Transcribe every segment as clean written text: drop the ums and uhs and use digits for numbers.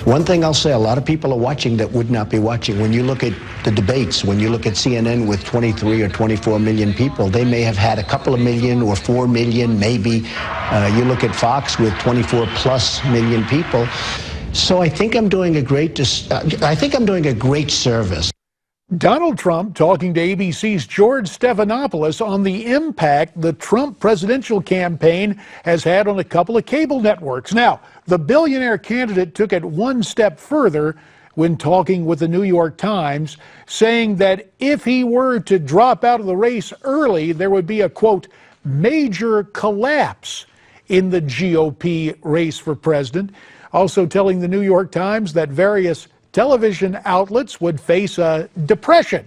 One thing I'll say, a lot of people are watching that would not be watching. When you look at the debates, when you look at CNN with 23 or 24 million people, they may have had a couple of million or 4 million, maybe. You look at Fox with 24 plus million people. So I think I'm doing a great service. Donald Trump talking to ABC's George Stephanopoulos on the impact the Trump presidential campaign has had on a couple of cable networks. Now, the billionaire candidate took it one step further when talking with the New York Times, saying that if he were to drop out of the race early, there would be a, quote, major collapse in the GOP race for president. Also telling the New York Times that various television outlets would face a depression.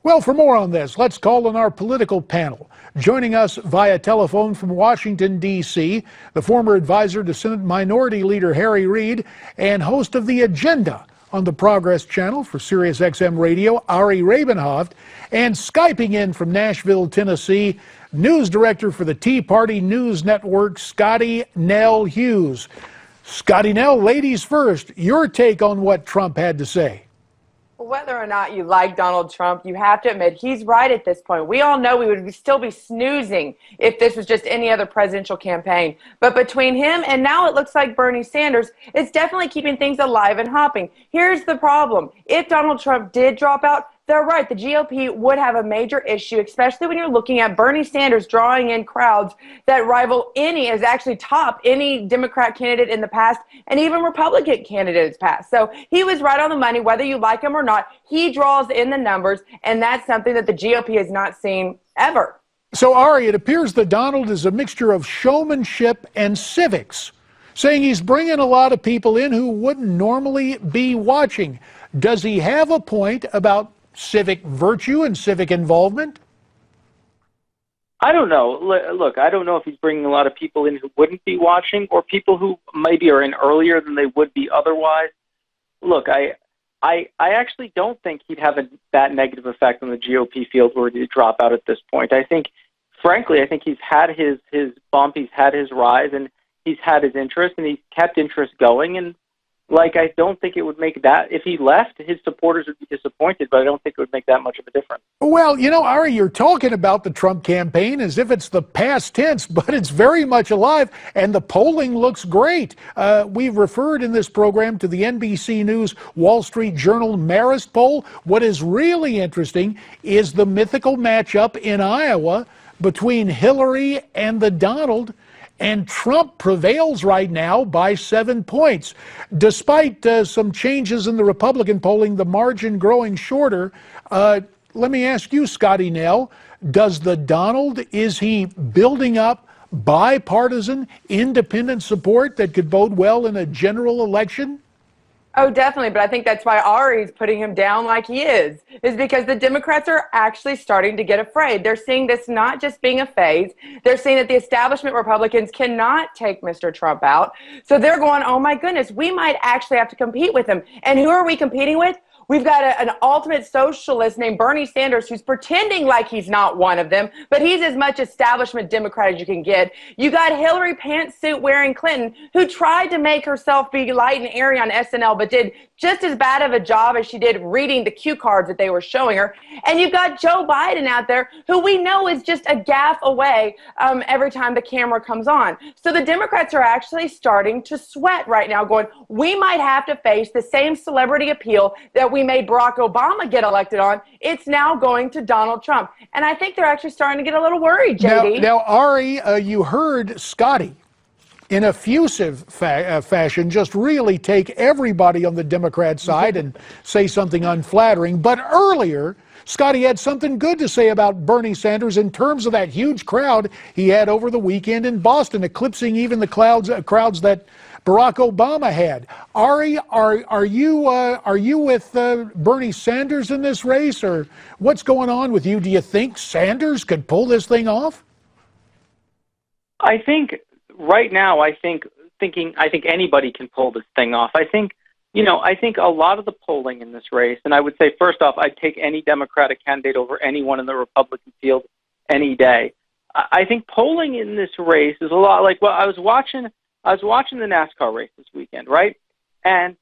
Well, for more on this, let's call on our political panel. Joining us via telephone from Washington, D.C., the former advisor to Senate Minority Leader Harry Reid and host of The Agenda on the Progress Channel for Sirius XM Radio, Ari Rabin-Havt, and Skyping in from Nashville, Tennessee, news director for the Tea Party News Network, Scottie Nell Hughes. Scottie Nell, ladies first, your take on what Trump had to say. Whether or not you like Donald Trump, you have to admit he's right at this point. We all know we would still be snoozing if this was just any other presidential campaign. But between him and now it looks like Bernie Sanders, it's definitely keeping things alive and hopping. Here's the problem. If Donald Trump did drop out, they're right. The GOP would have a major issue, especially when you're looking at Bernie Sanders drawing in crowds that rival is actually top any Democrat candidate in the past and even Republican candidates past. So he was right on the money, whether you like him or not. He draws in the numbers, and that's something that the GOP has not seen ever. So, Ari, it appears that Donald is a mixture of showmanship and civics, saying he's bringing a lot of people in who wouldn't normally be watching. Does he have a point about civic virtue and civic involvement? I don't know. Look, I don't know if he's bringing a lot of people in who wouldn't be watching or people who maybe are in earlier than they would be otherwise. Look, I actually don't think he'd have that negative effect on the GOP field were he to drop out at this point. I think, frankly, I think he's had his bump, he's had his rise, and he's had his interest, and he's kept interest going. And I don't think it would make that, if he left, his supporters would be disappointed, but I don't think it would make that much of a difference. Well, Ari, you're talking about the Trump campaign as if it's the past tense, but it's very much alive, and the polling looks great. We've referred in this program to the NBC News Wall Street Journal Marist poll. What is really interesting is the mythical matchup in Iowa between Hillary and the Donald. And Trump prevails right now by 7 points. Despite some changes in the Republican polling, the margin growing shorter. Let me ask you, Scottie Nell, does the Donald, is he building up bipartisan, independent support that could bode well in a general election? Oh, definitely. But I think that's why Ari's putting him down like he is because the Democrats are actually starting to get afraid. They're seeing this not just being a phase. They're seeing that the establishment Republicans cannot take Mr. Trump out. So they're going, oh, my goodness, we might actually have to compete with him. And who are we competing with? We've got an ultimate socialist named Bernie Sanders who's pretending like he's not one of them, but he's as much establishment Democrat as you can get. You got Hillary pantsuit wearing Clinton, who tried to make herself be light and airy on SNL, but did just as bad of a job as she did reading the cue cards that they were showing her. And you've got Joe Biden out there, who we know is just a gaffe away every time the camera comes on. So the Democrats are actually starting to sweat right now, going, we might have to face the same celebrity appeal that we made Barack Obama get elected on. It's now going to Donald Trump. And I think they're actually starting to get a little worried, JD. Now Ari, you heard Scottie in effusive fashion just really take everybody on the Democrat side and say something unflattering. But earlier, Scottie had something good to say about Bernie Sanders in terms of that huge crowd he had over the weekend in Boston, eclipsing even the crowds that Barack Obama had. Ari, are you with Bernie Sanders in this race, or what's going on with you? Do you think Sanders could pull this thing off? I think right now, I think anybody can pull this thing off. I think a lot of the polling in this race, and I would say first off, I'd take any Democratic candidate over anyone in the Republican field any day. I think polling in this race is a lot like, well, I was watching the NASCAR race this weekend, right? and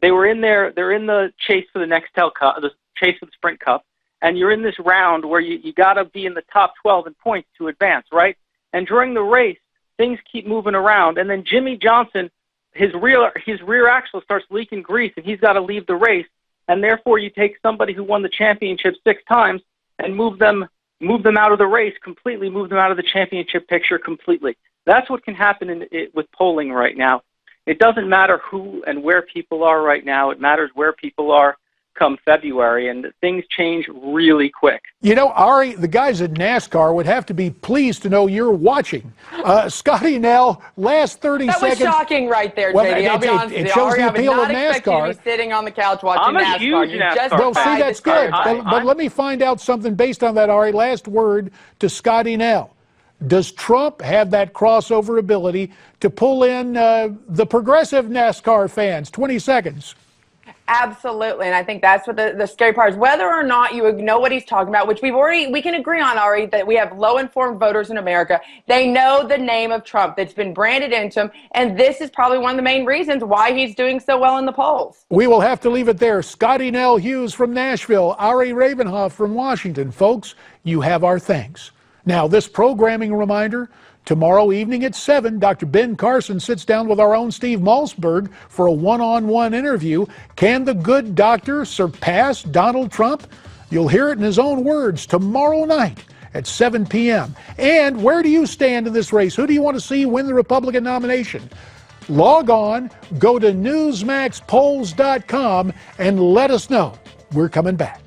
they were in there. They're in the chase for the Nextel Cup, the chase for the Sprint Cup, and you're in this round where you got to be in the top 12 in points to advance, right? And during the race, things keep moving around, and then Jimmy Johnson, his rear axle starts leaking grease, and he's got to leave the race, and therefore you take somebody who won the championship 6 times and move them out of the race completely, move them out of the championship picture completely. That's what can happen with polling right now. It doesn't matter who and where people are right now. It matters where people are come February, and things change really quick. You know, Ari, the guys at NASCAR would have to be pleased to know you're watching. Scottie Nell, last 30 seconds. That was shocking right there, Well, JD. I'll be honest with you. it shows Ari, the I would appeal not of expect you NASCAR. to be sitting on the couch watching I'm a NASCAR. huge You NASCAR just fan. Well, see, tried that's to start good. fighting. But let me find out something based on that, Ari. Last word to Scottie Nell. Does Trump have that crossover ability to pull in the progressive NASCAR fans? 20 seconds. Absolutely, and I think that's what the scary part is. Whether or not you know what he's talking about, which we can agree on, Ari, that we have low-informed voters in America. They know the name of Trump that's been branded into him, and this is probably one of the main reasons why he's doing so well in the polls. We will have to leave it there. Scottie Nell Hughes from Nashville, Ari Rabin-Havt from Washington. Folks, you have our thanks. Now, this programming reminder, tomorrow evening at 7, Dr. Ben Carson sits down with our own Steve Malzberg for a one-on-one interview. Can the good doctor surpass Donald Trump? You'll hear it in his own words tomorrow night at 7 p.m. And where do you stand in this race? Who do you want to see win the Republican nomination? Log on, go to newsmaxpolls.com, and let us know. We're coming back.